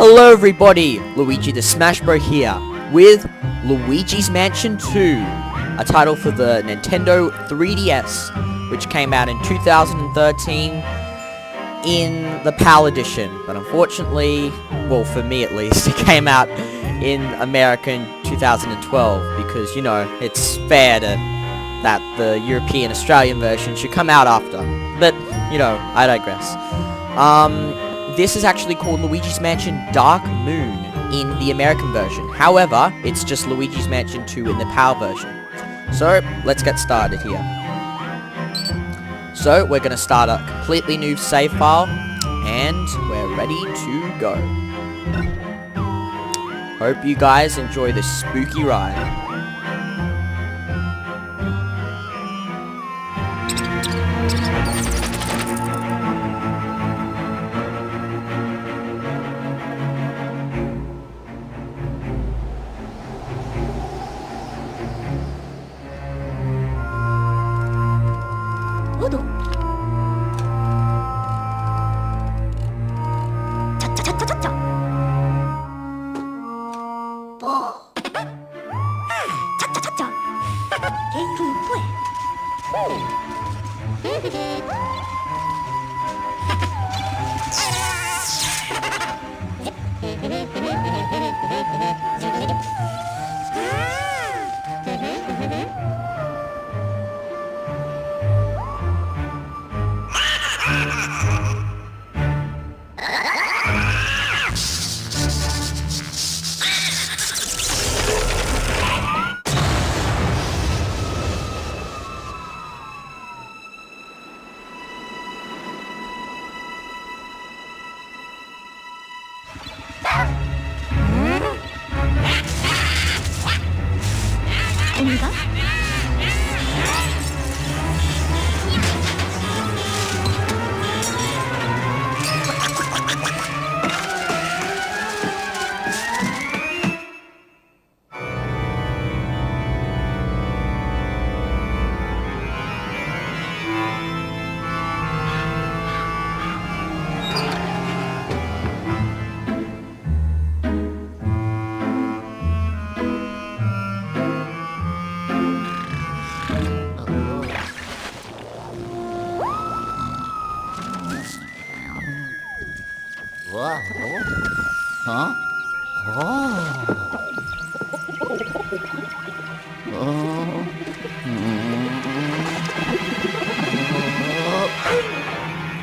Hello everybody, Luigi the Smash Bro here, with Luigi's Mansion 2, a title for the Nintendo 3DS, which came out in 2013 in the PAL edition, but unfortunately, well for me at least, it came out in America in 2012, because, you know, it's fair that the European Australian version should come out after, but, you know, I digress. This is actually called Luigi's Mansion Dark Moon in the American version. However, it's just Luigi's Mansion 2 in the PAL version. So, let's get started here. So, we're going to start a completely new save file, and we're ready to go. Hope you guys enjoy this spooky ride. Huh?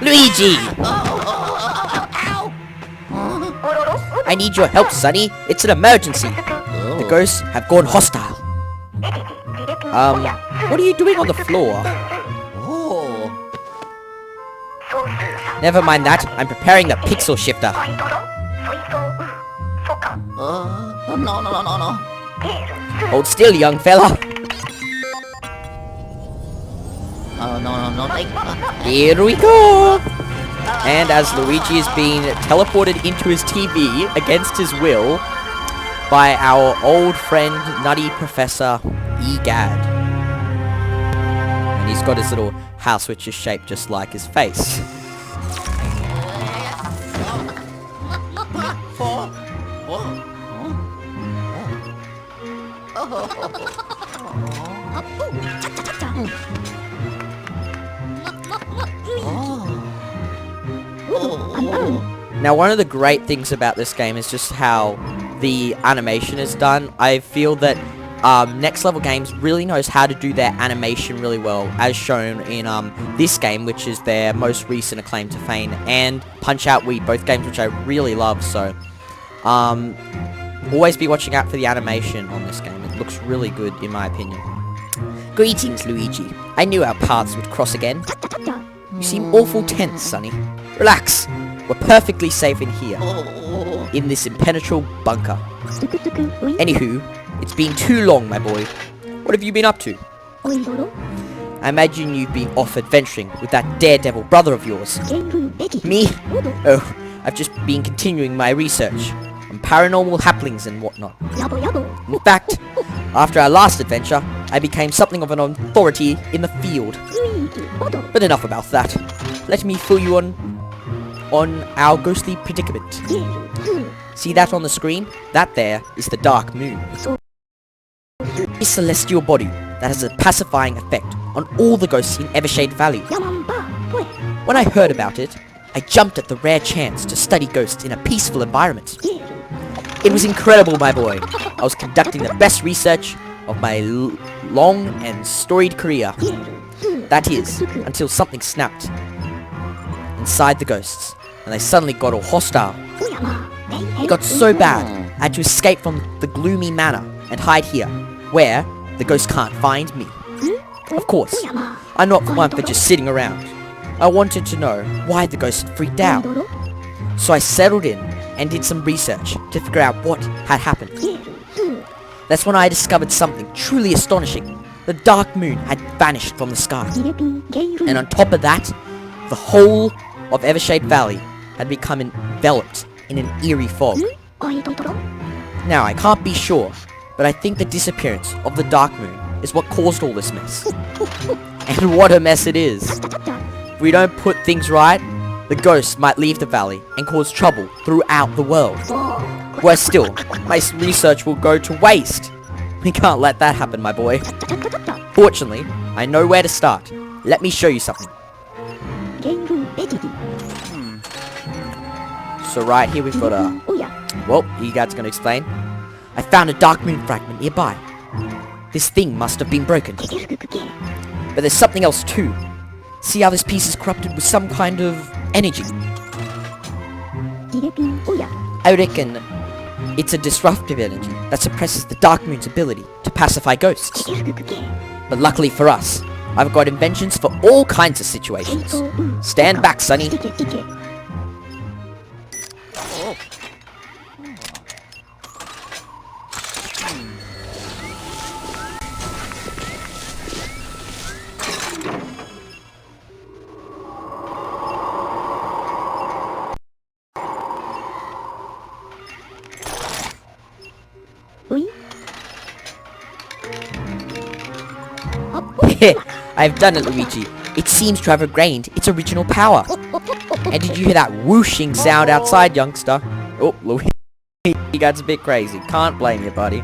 Luigi! I need your help, Sonny. It's an emergency. The ghosts have gone hostile. What are you doing on the floor? Never mind that. I'm preparing the pixel shifter. No. Hold still, young fella. No. Here we go. And as Luigi is being teleported into his TV against his will by our old friend, Nutty Professor Egad. And he's got his little house which is shaped just like his face. Now, one of the great things about this game is just how the animation is done. I feel that Next Level Games really knows how to do their animation really well, as shown in this game, which is their most recent acclaim to fame, and Punch-Out Wii, both games which I really love. So always be watching out for the animation on this game. It looks really good in my opinion. Greetings, Luigi. I knew our paths would cross again. You seem awful tense, Sonny. Relax. We're perfectly safe in here, in this impenetrable bunker. Anywho, it's been too long, my boy. What have you been up to? I imagine you've been off adventuring with that daredevil brother of yours. Me? Oh, I've just been continuing my research on paranormal happenings and whatnot. In fact, after our last adventure, I became something of an authority in the field. But enough about that. Let me fill you on our ghostly predicament. See that on the screen? That there is the Dark Moon. A celestial body that has a pacifying effect on all the ghosts in Evershade Valley. When I heard about it, I jumped at the rare chance to study ghosts in a peaceful environment. It was incredible, my boy. I was conducting the best research of my long and storied career. That is, until something snapped inside the ghosts, and they suddenly got all hostile. It got so bad, I had to escape from the gloomy manor and hide here, where the ghosts can't find me. Of course, I'm not one for just sitting around. I wanted to know why the ghosts had freaked out. So I settled in and did some research to figure out what had happened. That's when I discovered something truly astonishing. The Dark Moon had vanished from the sky. And on top of that, the whole of Evershade Valley had become enveloped in an eerie fog. Now, I can't be sure, but I think the disappearance of the Dark Moon is what caused all this mess. And what a mess it is. If we don't put things right, the ghosts might leave the valley and cause trouble throughout the world. Worse still, my research will go to waste. We can't let that happen, my boy. Fortunately, I know where to start. Let me show you something. So right here we've got a... Well, you guys are going to explain. I found a Dark Moon fragment nearby. This thing must have been broken. But there's something else too. See how this piece is corrupted with some kind of energy? I reckon it's a disruptive energy that suppresses the Dark Moon's ability to pacify ghosts. But luckily for us, I've got inventions for all kinds of situations. Stand back, Sonny. I've done it, Luigi. It seems to have regained its original power. And did you hear that whooshing sound outside, youngster? Oh, Luigi got a bit crazy. Can't blame you, buddy.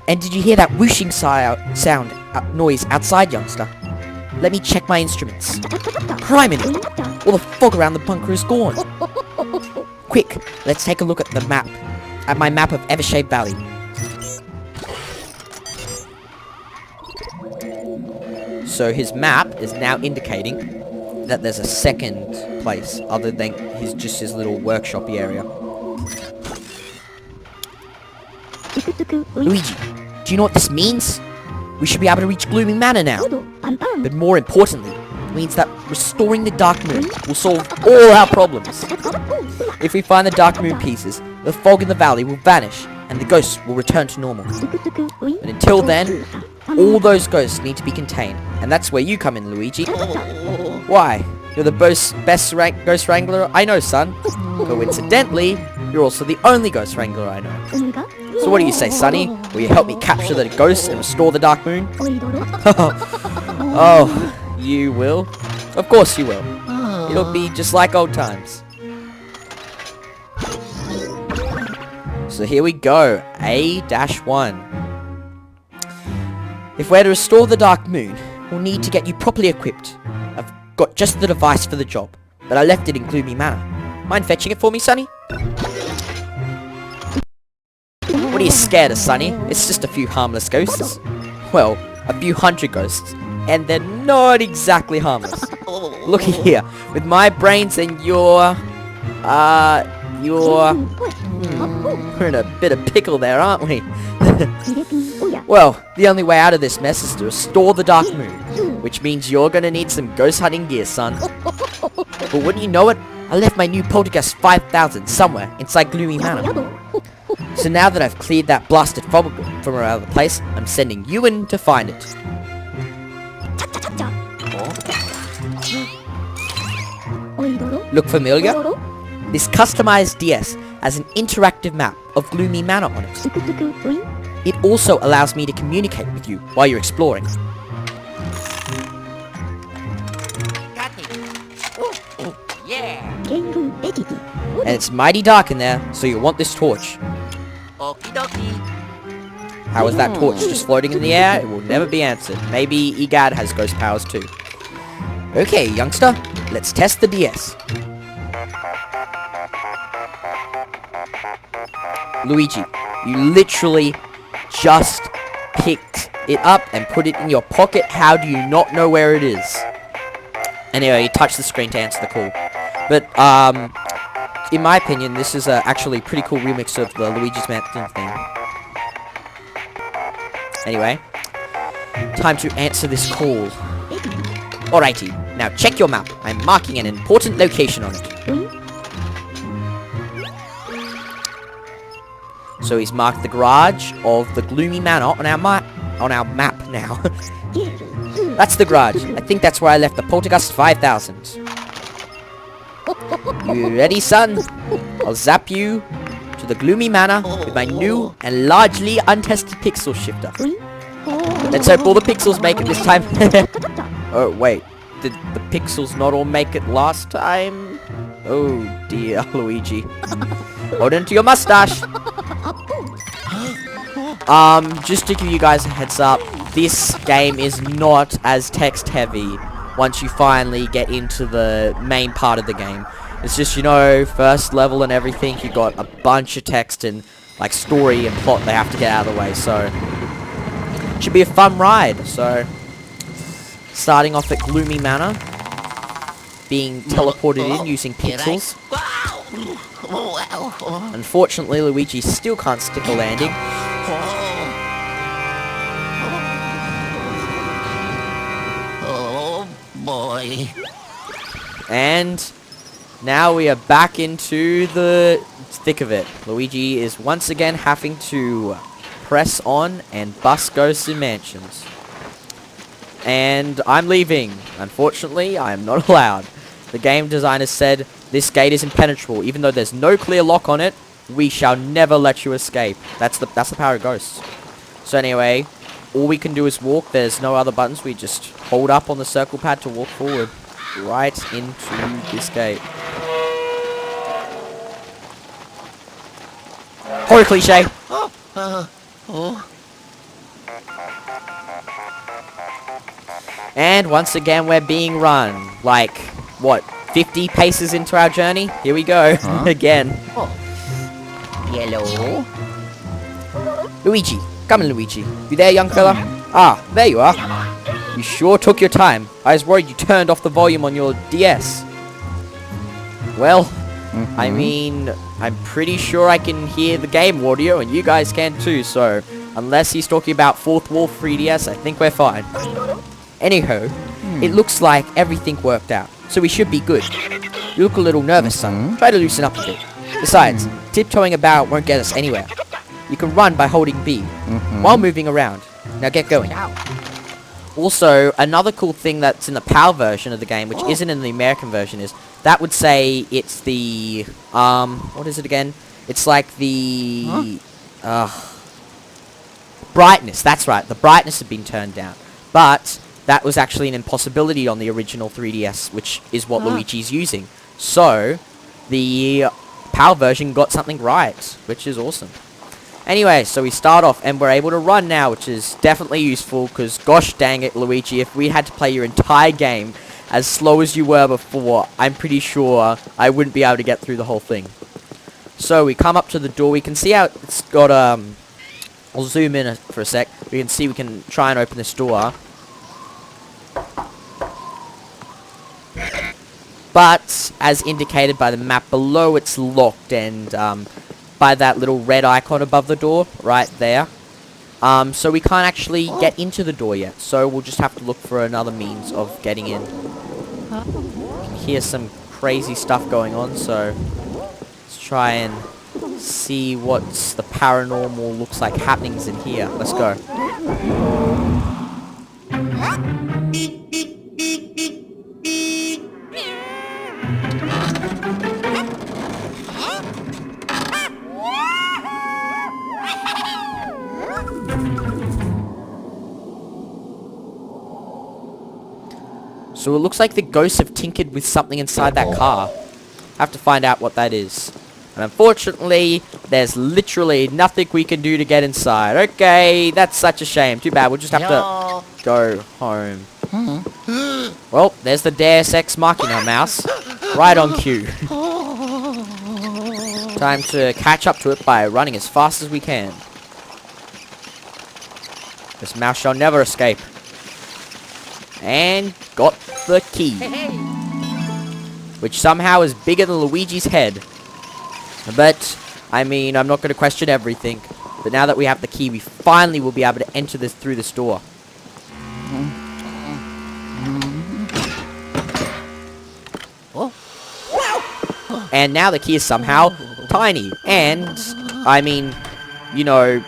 And did you hear that whooshing noise outside, youngster? Let me check my instruments. Criminy! All the fog around the bunker is gone. Quick, let's take a look at the map. At my map of Evershade Valley. So his map is now indicating that there's a second place other than his little workshop-y area. Luigi, do you know what this means? We should be able to reach Gloomy Manor now. But more importantly, it means that restoring the Dark Moon will solve all our problems. If we find the Dark Moon pieces, the fog in the valley will vanish and the ghosts will return to normal. But until then, all those ghosts need to be contained, and that's where you come in, Luigi. Why? You're the ghost wrangler I know, son. Coincidentally, you're also the only ghost wrangler I know. So what do you say, Sonny? Will you help me capture the ghosts and restore the Dark Moon? Oh, you will? Of course you will. It'll be just like old times. So here we go, A-1. If we're to restore the Dark Moon, we'll need to get you properly equipped. I've got just the device for the job, but I left it in Gloomy Manor. Mind fetching it for me, Sonny? What are you scared of, Sonny? It's just a few harmless ghosts. Well, a few hundred ghosts, and they're not exactly harmless. Looky here, with my brains and we're in a bit of pickle there, aren't we? Well, the only way out of this mess is to restore the Dark Moon, which means you're gonna need some ghost hunting gear, son. But wouldn't you know it, I left my new Poltergust 5000 somewhere inside Gloomy Manor. So now that I've cleared that blasted fog from around the place, I'm sending you in to find it. Look familiar? This customized DS has an interactive map of Gloomy Manor on it. It also allows me to communicate with you while you're exploring. And it's mighty dark in there, so you'll want this torch. Okie dokie. How is that torch just floating in the air? It will never be answered. Maybe EGAD has ghost powers too. Okay, youngster, let's test the DS. Luigi, you literally just picked it up and put it in your pocket. How do you not know where it is? Anyway, you touch the screen to answer the call. But, in my opinion, this is actually a pretty cool remix of the Luigi's Mansion thing. Anyway, time to answer this call. Alrighty, now check your map. I'm marking an important location on it. So he's marked the garage of the Gloomy Manor on our map now. That's the garage. I think that's where I left the Poltergust 5000. You ready, son? I'll zap you to the Gloomy Manor with my new and largely untested pixel shifter. Let's hope all the pixels make it this time. Oh, wait. Did the pixels not all make it last time? Oh, dear, Luigi. Hold on to your mustache. Just to give you guys a heads up, this game is not as text heavy once you finally get into the main part of the game. It's just, you know, first level and everything, you got a bunch of text and, like, story and plot they have to get out of the way, so... should be a fun ride, so... starting off at Gloomy Manor. Being teleported in using pixels. Unfortunately, Luigi still can't stick a landing. Oh boy. And now we are back into the thick of it. Luigi is once again having to press on and bust ghosts in mansions. And I'm leaving. Unfortunately, I am not allowed. The game designer said this gate is impenetrable. Even though there's no clear lock on it, we shall never let you escape. That's the power of ghosts. So anyway, all we can do is walk. There's no other buttons. We just hold up on the circle pad to walk forward. Right into this gate. Horror cliche. And once again, we're being run. Like, what, 50 paces into our journey? Here we go. Again. Yellow. Luigi. Come on, Luigi. You there, young fella? Ah, there you are. You sure took your time. I was worried you turned off the volume on your DS. Well, I mean, I'm pretty sure I can hear the game audio, and you guys can too, so... unless he's talking about fourth wall 3DS, I think we're fine. Anyhow, it looks like everything worked out, so we should be good. You look a little nervous, son. Try to loosen up a bit. Besides, tiptoeing about won't get us anywhere. You can run by holding B, while moving around. Now get going. Also, another cool thing that's in the PAL version of the game, which isn't in the American version, is that would say it's the, what is it again? It's like the, brightness. That's right, the brightness had been turned down. But that was actually an impossibility on the original 3DS, which is what Luigi's using. So, the PAL version got something right, which is awesome. Anyway, so we start off, and we're able to run now, which is definitely useful, because gosh dang it, Luigi, if we had to play your entire game as slow as you were before, I'm pretty sure I wouldn't be able to get through the whole thing. So, we come up to the door, we can see how it's got, I'll zoom in for a sec, we can see we can try and open this door. But, as indicated by the map below, it's locked, and, by that little red icon above the door, right there. So we can't actually get into the door yet, so we'll just have to look for another means of getting in. You can hear some crazy stuff going on, so let's try and see what's the paranormal looks like happenings in here. Let's go. So it looks like the ghosts have tinkered with something inside that car. Have to find out what that is. And unfortunately, there's literally nothing we can do to get inside. Okay, that's such a shame. Too bad. We'll just have to go home. Well, there's the Deus Ex Machina mouse. Right on cue. Time to catch up to it by running as fast as we can. This mouse shall never escape. And got the key. Which somehow is bigger than Luigi's head. But, I mean, I'm not going to question everything. But now that we have the key, we finally will be able to enter this through this door. And now the key is somehow tiny. And, I mean, you know,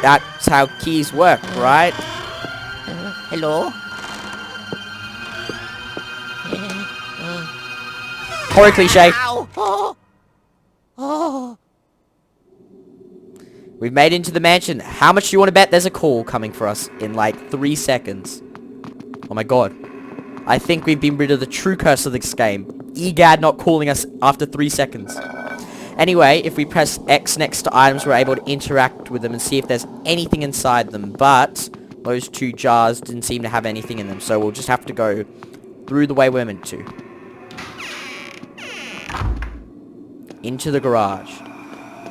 that's how keys work, right? Hello? Horror cliche. Ow! Oh. We've made it into the mansion. How much do you want to bet there's a call coming for us in like 3 seconds? Oh my god. I think we've been rid of the true curse of this game. EGAD not calling us after 3 seconds. Anyway, if we press X next to items, we're able to interact with them and see if there's anything inside them. But those 2 jars didn't seem to have anything in them. So we'll just have to go through the way we're meant to. Into the garage.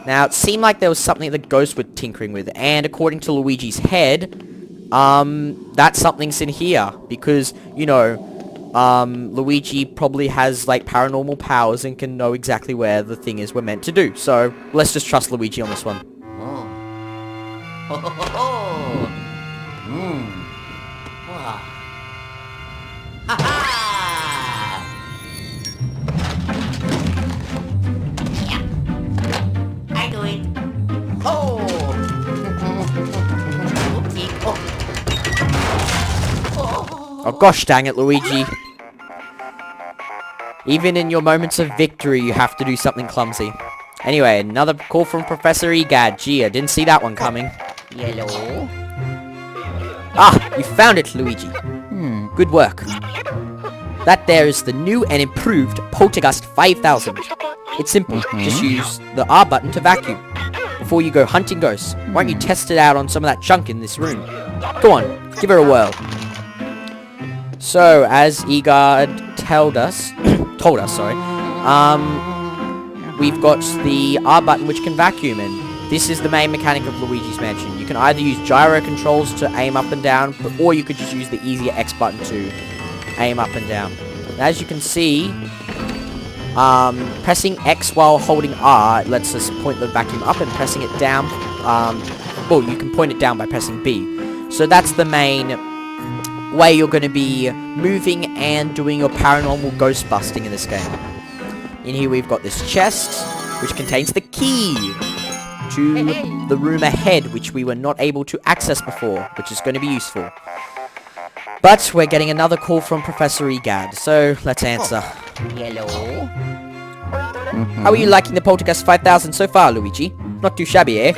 Now, it seemed like there was something the ghosts were tinkering with. And according to Luigi's head, that something's in here. Because, you know, Luigi probably has, like, paranormal powers and can know exactly where the thing is we're meant to do. So, let's just trust Luigi on this one. Oh. Ho ho ho ho. Wow. Ha ha. Yeah. I do it. Oh. Oopsie. Oh. Oh gosh dang it, Luigi. Even in your moments of victory, you have to do something clumsy. Anyway, another call from Professor Egad. Gee, I didn't see that one coming. Yellow. Ah, you found it, Luigi. Good work. That there is the new and improved Poltergust 5000. It's simple. Just use the R button to vacuum. Before you go hunting ghosts, why don't you test it out on some of that junk in this room? Go on, give it a whirl. So, as Egad told us, we've got the R button which can vacuum, and this is the main mechanic of Luigi's Mansion. You can either use gyro controls to aim up and down, or you could just use the easier X button to aim up and down. And as you can see, pressing X while holding R lets us point the vacuum up, and pressing it down, well, you can point it down by pressing B. So that's the main way you're going to be moving and doing your paranormal ghost busting in this game. In here we've got this chest, which contains the key to the room ahead, which we were not able to access before, which is going to be useful. But we're getting another call from Professor Egad, so let's answer. Yellow. How are you liking the Poltergust 5000 so far, Luigi? Not too shabby, eh?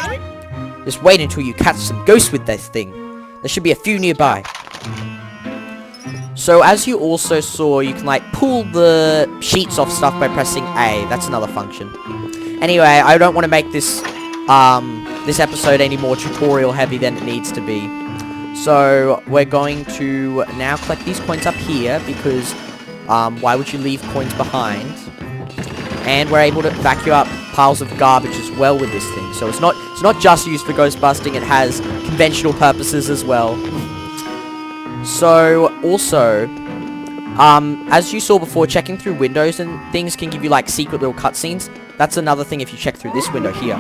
Just wait until you catch some ghosts with this thing. There should be a few nearby. So, as you also saw, you can, like, pull the sheets off stuff by pressing A. That's another function. Anyway, I don't want to make this, this episode any more tutorial heavy than it needs to be. So, we're going to now collect these coins up here, because, why would you leave coins behind? And we're able to vacuum up piles of garbage as well with this thing. So, it's not just used for ghost busting, it has conventional purposes as well. So, also, as you saw before, checking through windows and things can give you, like, secret little cutscenes. That's another thing if you check through this window here.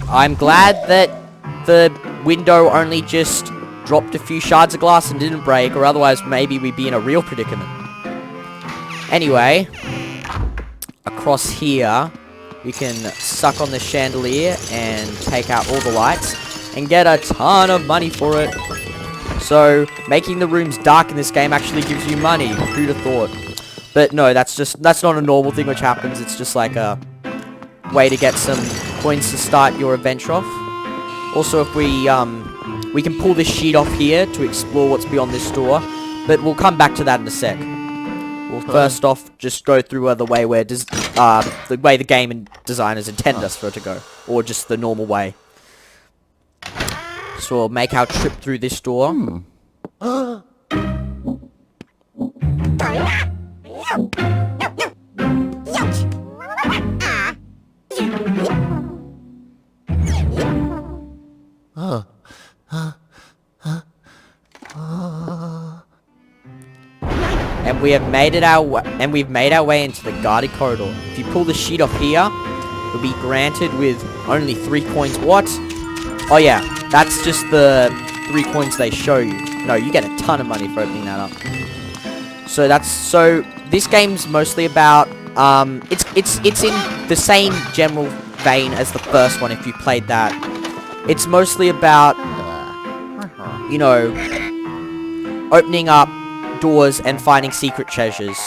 I'm glad that the window only just dropped a few shards of glass and didn't break, or otherwise maybe we'd be in a real predicament. Anyway, across here, we can suck on the chandelier and take out all the lights and get a ton of money for it. So, making the rooms dark in this game actually gives you money. Who'd have thought? But no, that's not a normal thing which happens. It's just like a way to get some coins to start your adventure off. Also, if we can pull this sheet off here to explore what's beyond this door, but we'll come back to that in a sec. We'll first off just go through the way where the way the game and designers intend us for it to go, or just the normal way. So we'll make our trip through this door. And we've made our way into the guarded corridor. If you pull the sheet off here, you'll be granted with only 3 coins. What? Oh yeah, that's just the 3 coins they show you. No, you get a ton of money for opening that up. So this game's mostly about it's in the same general vein as the first one if you played that. It's mostly about, you know, opening up doors and finding secret treasures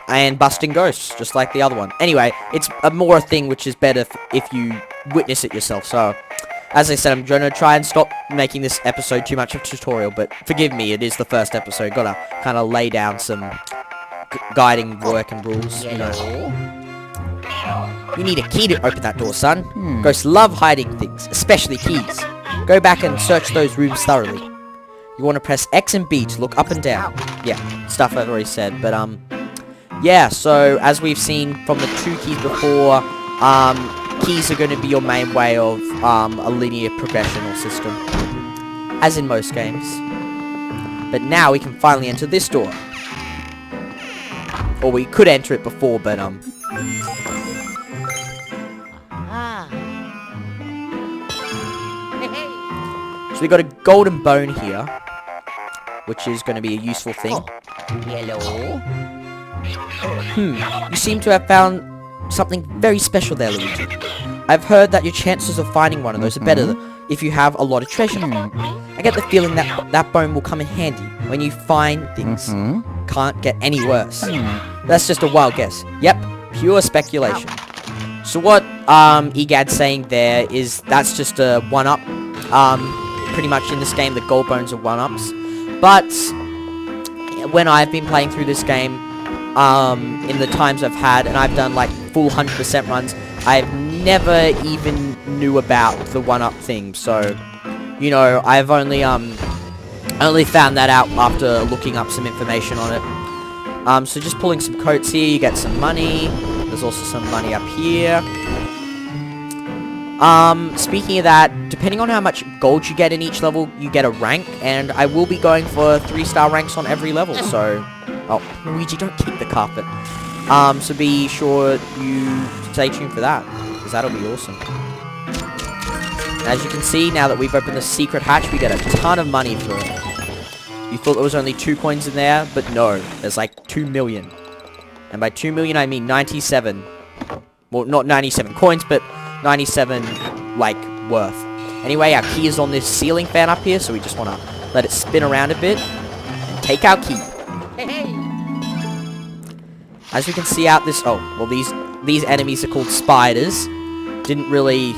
and busting ghosts, just like the other one. Anyway, it's a thing which is better if you witness it yourself. So, as I said, I'm going to try and stop making this episode too much of a tutorial, but forgive me, it is the first episode. Gotta kind of lay down some guiding work and rules, you know. You need a key to open that door, son. Ghosts love hiding things, especially keys. Go back and search those rooms thoroughly. You want to press X and B to look up and down. Yeah, stuff I've already said, but yeah, so as we've seen from the 2 keys before, keys are going to be your main way of a linear progressional system, as in most games. But now we can finally enter this door. Or we could enter it before, but so we got a golden bone here, which is going to be a useful thing. Hello. You seem to have found something very special there, Luigi. I've heard that your chances of finding one of those are better if you have a lot of treasure. I get the feeling that that bone will come in handy when you find things. Can't get any worse. That's just a wild guess. Yep, pure speculation. So what Egad's saying there is that's just a one-up. Pretty much in this game, the gold bones are one-ups. But when I've been playing through this game, in the times I've had, and I've done like full 100% runs, I've never even knew about the one-up thing. So, you know, I've only found that out after looking up some information on it. So just pulling some coats here, you get some money. There's also some money up here. Speaking of that, depending on how much gold you get in each level, you get a rank, and I will be going for 3-star ranks on every level, so... Oh, Luigi, don't keep the carpet. So be sure you stay tuned for that, because that'll be awesome. As you can see, now that we've opened the secret hatch, we get a ton of money for it. You thought there was only 2 coins in there, but no, there's like 2 million. And by 2 million, I mean 97. Well, not 97 coins, but 97, like, worth. Anyway, our key is on this ceiling fan up here, so we just want to let it spin around a bit and take our key. As we can see out this... Oh, well, these enemies are called spiders. Didn't really...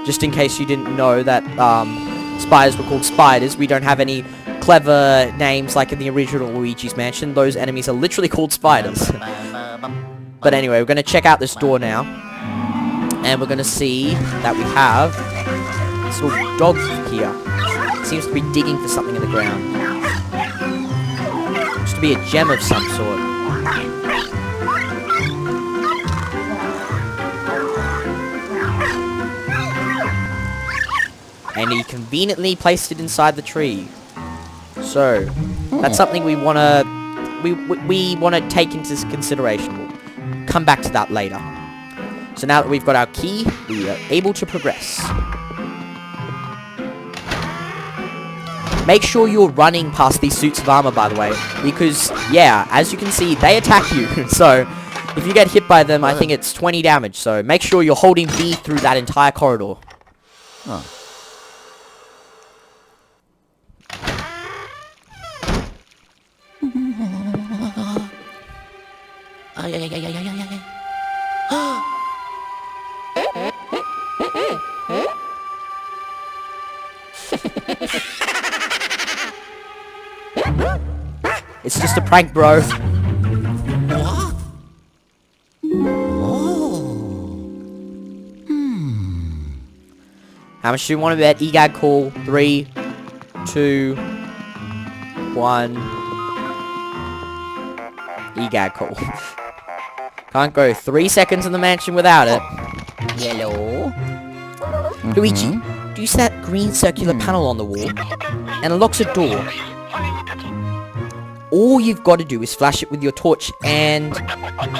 Just in case you didn't know that spiders were called spiders, we don't have any clever names like in the original Luigi's Mansion. Those enemies are literally called spiders. But anyway, we're going to check out this door now. And we're going to see that we have this little dog here. It seems to be digging for something in the ground. Seems to be a gem of some sort. And he conveniently placed it inside the tree. So, that's something we want to we want to take into consideration. We'll come back to that later. So now that we've got our key, we are able to progress. Make sure you're running past these suits of armor, by the way, because, yeah, as you can see, they attack you. So, if you get hit by them, I think it's 20 damage. So, make sure you're holding B through that entire corridor. Huh. Ay, ay, ay, ay, ay, ay, ay. It's just a prank, bro. What? Oh. How much do you want to bet? EGAD call. 3, 2, 1. EGAD call. Can't go 3 seconds in the mansion without it. Hello? Luigi, do you see that green circular panel on the wall? And unlocks a door. All you've got to do is flash it with your torch and...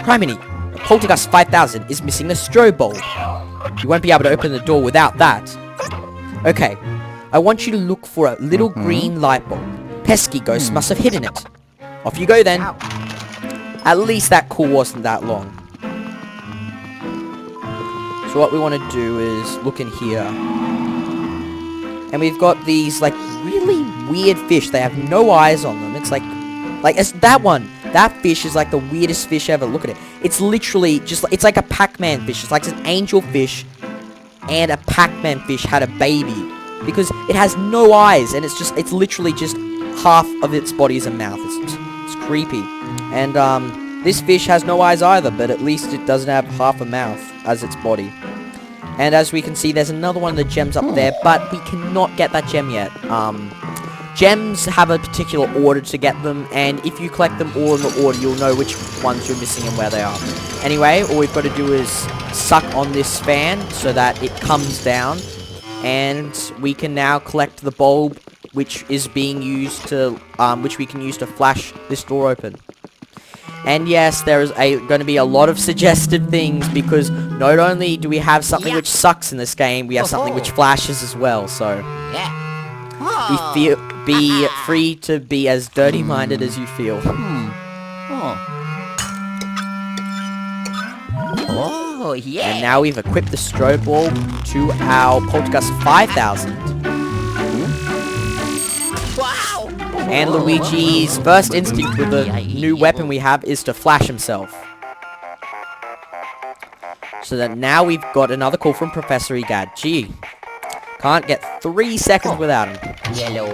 Criminy! The Poltergust 5000 is missing the strobe bulb. You won't be able to open the door without that. Okay, I want you to look for a little green light bulb. Pesky ghost must have hidden it. Off you go then. At least that call wasn't that long. So what we want to do is look in here. And we've got these, like, really weird fish. They have no eyes on them. It's like it's that one. That fish is like the weirdest fish ever. Look at it. It's literally just, it's like a Pac-Man fish. It's like an angel fish and a Pac-Man fish had a baby. Because it has no eyes, and it's literally just half of its body is a mouth. It's creepy. And, this fish has no eyes either, but at least it doesn't have half a mouth as its body. And as we can see, there's another one of the gems up there, but we cannot get that gem yet. Gems have a particular order to get them, and if you collect them all in the order, you'll know which ones you're missing and where they are. Anyway, all we've got to do is suck on this fan so that it comes down, and we can now collect the bulb, which is being used to, which we can use to flash this door open. And yes, there is going to be a lot of suggested things, because not only do we have something which sucks in this game, we have something which flashes as well, so... Yeah. Be free to be as dirty-minded as you feel. Oh, yeah. And now we've equipped the strobe bulb to our Poltergust 5000. Wow. And Luigi's first instinct with the new weapon we have is to flash himself. So that now we've got another call from Professor EGAD. Gee, can't get 3 seconds without him. Hello?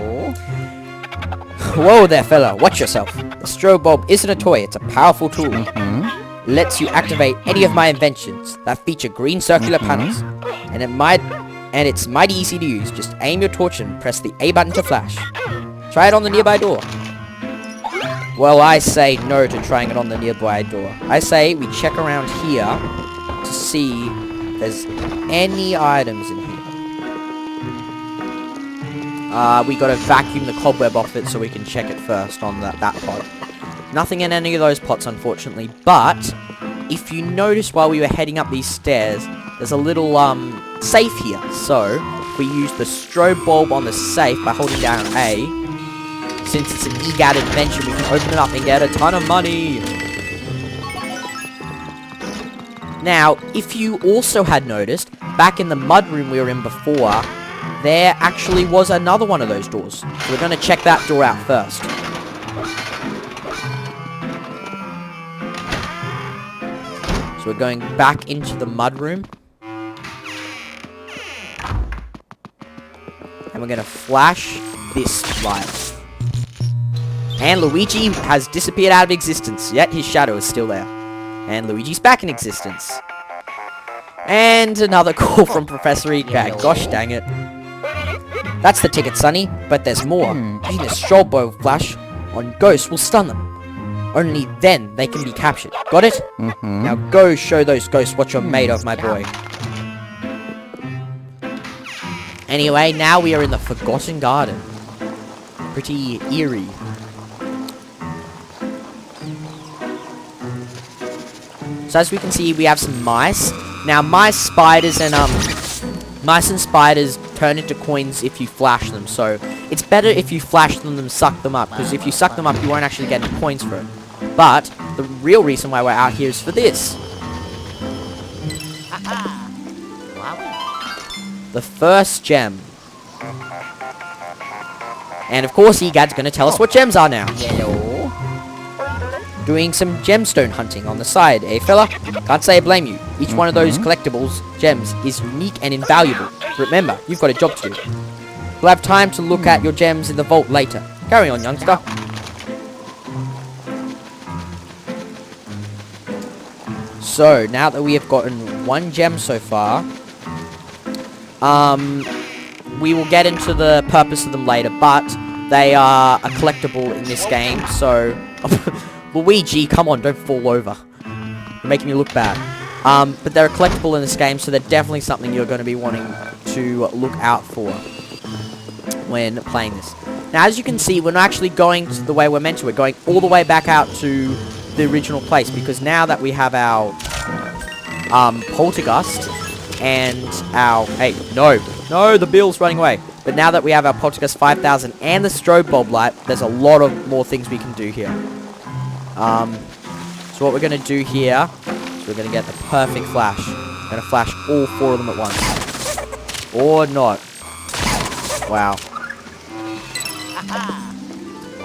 Whoa there, fella. Watch yourself. The strobe bulb isn't a toy. It's a powerful tool. Lets you activate any of my inventions that feature green circular panels. And it's mighty easy to use. Just aim your torch and press the A button to flash. Try it on the nearby door. Well, I say no to trying it on the nearby door. I say we check around here to see if there's any items in here. We gotta vacuum the cobweb off it so we can check it first on that pot. Nothing in any of those pots, unfortunately, but if you notice while we were heading up these stairs, there's a little, safe here. So, if we use the strobe bulb on the safe by holding down A, since it's an EGAD invention, we can open it up and get a ton of money. Now, if you also had noticed, back in the mud room we were in before, there actually was another one of those doors. So we're going to check that door out first. So we're going back into the mud room. And we're going to flash this light. And Luigi has disappeared out of existence, yet his shadow is still there. And Luigi's back in existence. And another call from Professor EGAD. Gosh dang it. That's the ticket, Sonny, but there's more. Using the strobe bulb flash on ghosts will stun them. Only then they can be captured. Got it? Now go show those ghosts what you're made of, my boy. Anyway, now we are in the Forgotten Garden. Pretty eerie. So as we can see, we have some mice. Now, mice, spiders, and mice and spiders turn into coins if you flash them. So it's better if you flash them than suck them up, because if you suck them up, you won't actually get any coins for it. But the real reason why we're out here is for this. The first gem. And of course, EGAD's going to tell us what gems are now. Hello? doing some gemstone hunting on the side, eh fella? Can't say I blame you. Each one of those collectibles, gems, is unique and invaluable. Remember, you've got a job to do. We'll have time to look at your gems in the vault later. Carry on, youngster. So, now that we have gotten 1 gem so far, we will get into the purpose of them later, but they are a collectible in this game, so... Luigi, come on, don't fall over. You're making me look bad. But they're a collectible in this game, so they're definitely something you're going to be wanting to look out for when playing this. Now, as you can see, we're not actually going to the way we're meant to. We're going all the way back out to the original place, because now that we have our Poltergust and our... Hey, no, the bill's running away. But now that we have our Poltergust 5000 and the strobe bulb light, there's a lot of more things we can do here. So what we're going to do here is we're going to get the perfect flash. We're going to flash all 4 of them at once. Or not. Wow.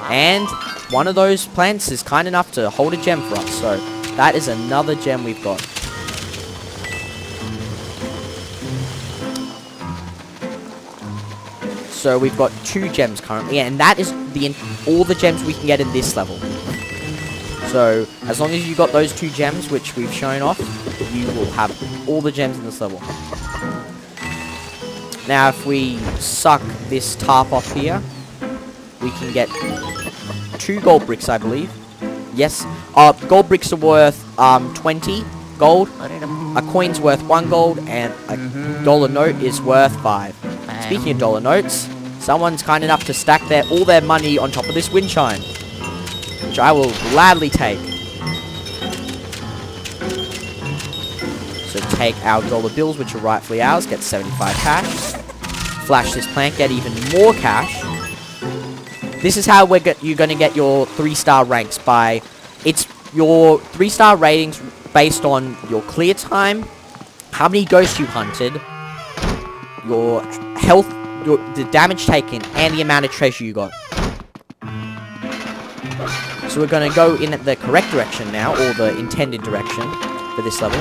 And one of those plants is kind enough to hold a gem for us. So that is another gem we've got. So we've got 2 gems currently, and that is all the gems we can get in this level. So as long as you got those 2 gems, which we've shown off, you will have all the gems in this level. Now, if we suck this tarp off here, we can get 2 gold bricks, I believe. Yes, gold bricks are worth 20 gold. A coin's worth 1 gold, and a dollar note is worth 5. Speaking of dollar notes, someone's kind enough to stack all their money on top of this wind chime, which I will gladly take. So take our dollar bills, which are rightfully ours, get 75 cash. Flash this plant, get even more cash. This is how you're going to get your 3-star ranks by... It's your 3-star ratings based on your clear time, how many ghosts you hunted, your health, the damage taken, and the amount of treasure you got. So we're going to go in the correct direction now, or the intended direction for this level.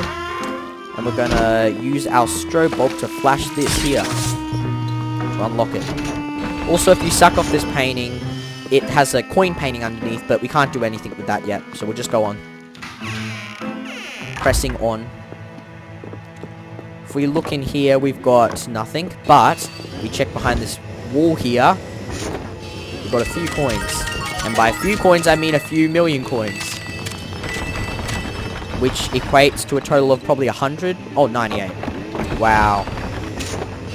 And we're going to use our strobe bulb to flash this here to unlock it. Also, if you suck off this painting, it has a coin painting underneath, but we can't do anything with that yet. So we'll just go on. Pressing on. If we look in here, we've got nothing, but we check behind this wall here. We've got a few coins. And by a few coins, I mean a few million coins. Which equates to a total of probably 100. Oh, 98. Wow.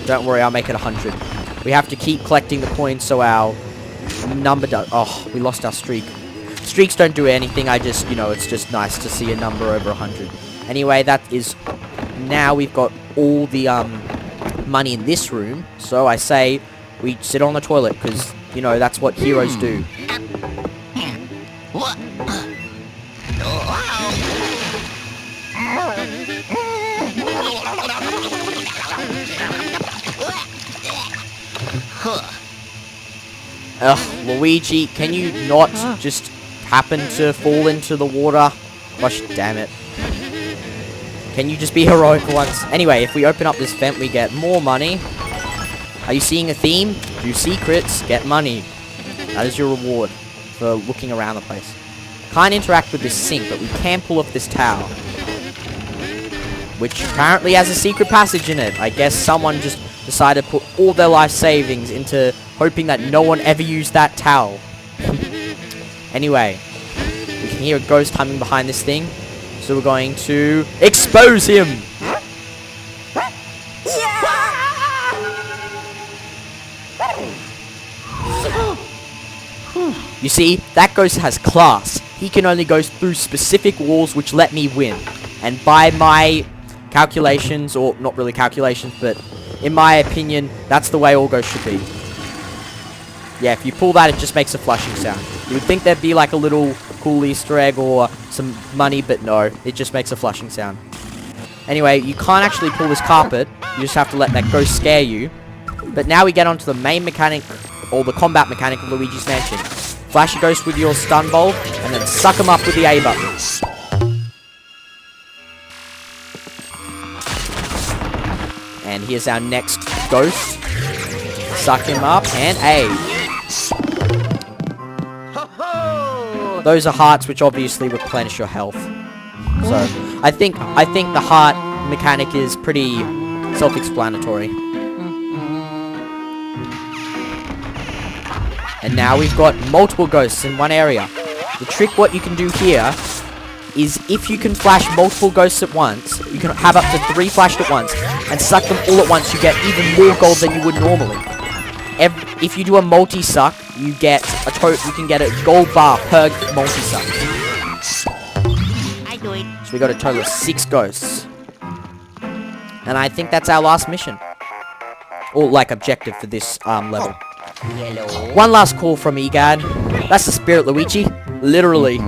Don't worry, I'll make it 100. We have to keep collecting the coins so our number does... Oh, we lost our streak. Streaks don't do anything. I just, it's just nice to see a number over 100. Anyway, that is... Now we've got all the money in this room. So I say we sit on the toilet because, that's what heroes do. Ugh, Luigi, can you not just happen to fall into the water? Gosh damn it. Can you just be heroic for once? Anyway, if we open up this vent, we get more money. Are you seeing a theme? Do secrets, get money. That is your reward for looking around the place. Can't interact with this sink, but we can pull off this tower, which apparently has a secret passage in it. I guess someone just decided to put all their life savings into hoping that no one ever used that towel. Anyway, we can hear a ghost humming behind this thing, so we're going to expose him. You see, that ghost has class. He can only go through specific walls which let me win. And by my calculations, or not really calculations, but in my opinion, that's the way all ghosts should be. Yeah, if you pull that, it just makes a flushing sound. You would think there'd be like a little cool Easter egg or some money, but no, it just makes a flushing sound. Anyway, you can't actually pull this carpet. You just have to let that ghost scare you. But now we get onto the main mechanic, or the combat mechanic of Luigi's Mansion. flash a ghost with your stun bulb, and then suck them up with the A button. And here's our next ghost. Suck him up, and A. Those are hearts which obviously replenish your health. So, I think the heart mechanic is pretty self-explanatory. And now we've got multiple ghosts in one area. The trick what you can do here is if you can flash multiple ghosts at once, you can have up to 3 flashed at once, and suck them all at once, you get even more gold than you would normally. If you do a multi-suck, you can get a gold bar per multi-suck. So we got a total of 6 ghosts. And I think that's our last mission. Or, like, objective for this, level. Yellow. One last call from Egad. That's the spirit, Luigi. Literally.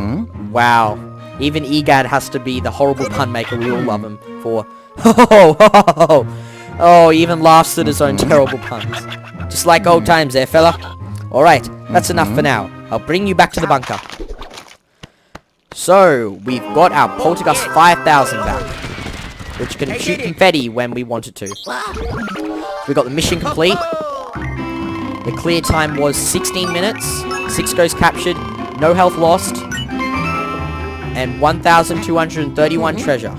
Wow. Even Egad has to be the horrible pun maker we all love him for. Oh, he even laughs at his own terrible puns. Just like old times there, fella. Alright, that's enough for now. I'll bring you back to the bunker. So, we've got our Poltergust 5000 back, which can shoot confetti when we want it to. We got the mission complete. The clear time was 16 minutes, 6 ghosts captured, no health lost, and 1,231 treasure.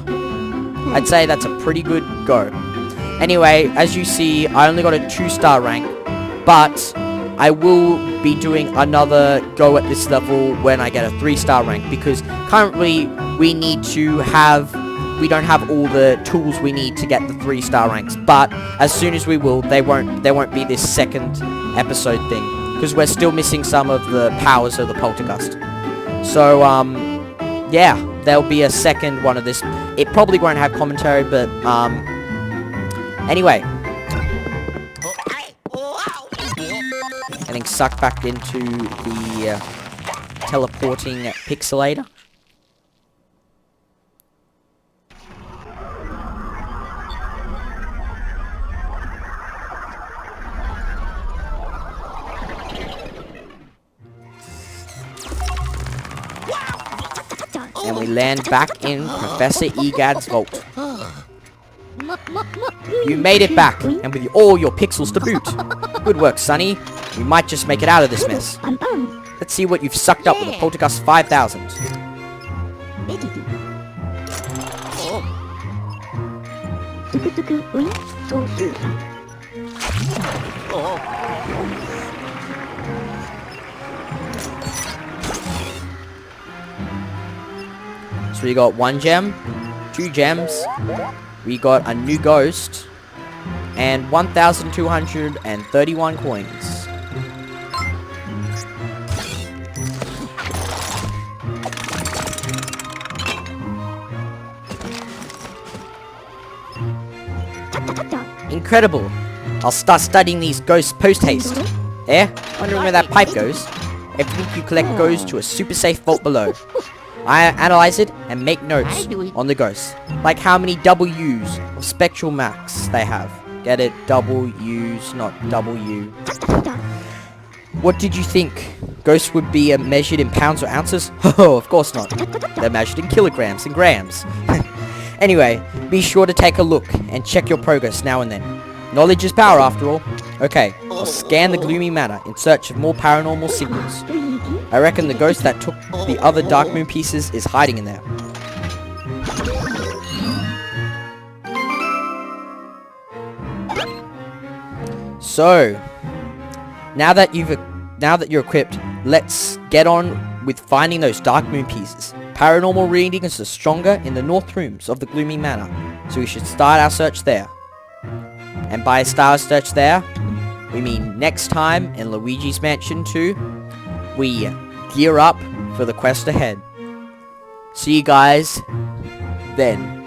I'd say that's a pretty good go. Anyway, as you see, I only got a 2-star rank, but I will be doing another go at this level when I get a 3-star rank, because currently we don't have all the tools we need to get the 3-star ranks, but as soon as we will, there won't be this second episode thing, because we're still missing some of the powers of the Poltergust. So, yeah, there'll be a second one of this. It probably won't have commentary, but, anyway. Getting sucked back into the teleporting pixelator. And we land back in Professor Egad's vault. You made it back, and with all your pixels to boot. Good work, Sonny. We might just make it out of this mess. Let's see what you've sucked up with the Poltergust 5000. So we got 1 gem, 2 gems, we got a new ghost, and 1,231 coins. Incredible! I'll start studying these ghosts post-haste. Wondering where that pipe goes? Everything you collect goes to a super safe vault below. I analyze it and make notes on the ghosts, like how many W's of spectral max they have. Get it? W's, not W. What did you think? Ghosts would be measured in pounds or ounces? Oh, of course not. They're measured in kilograms and grams. Anyway, be sure to take a look and check your progress now and then. Knowledge is power after all. Okay, I'll scan the gloomy manor in search of more paranormal signals. I reckon the ghost that took the other Dark Moon pieces is hiding in there. So, now that you're equipped, let's get on with finding those Dark Moon pieces. Paranormal readings are stronger in the north rooms of the gloomy manor, so we should start our search there. And by start our search there, we mean next time in Luigi's Mansion 2, we gear up for the quest ahead. See you guys then.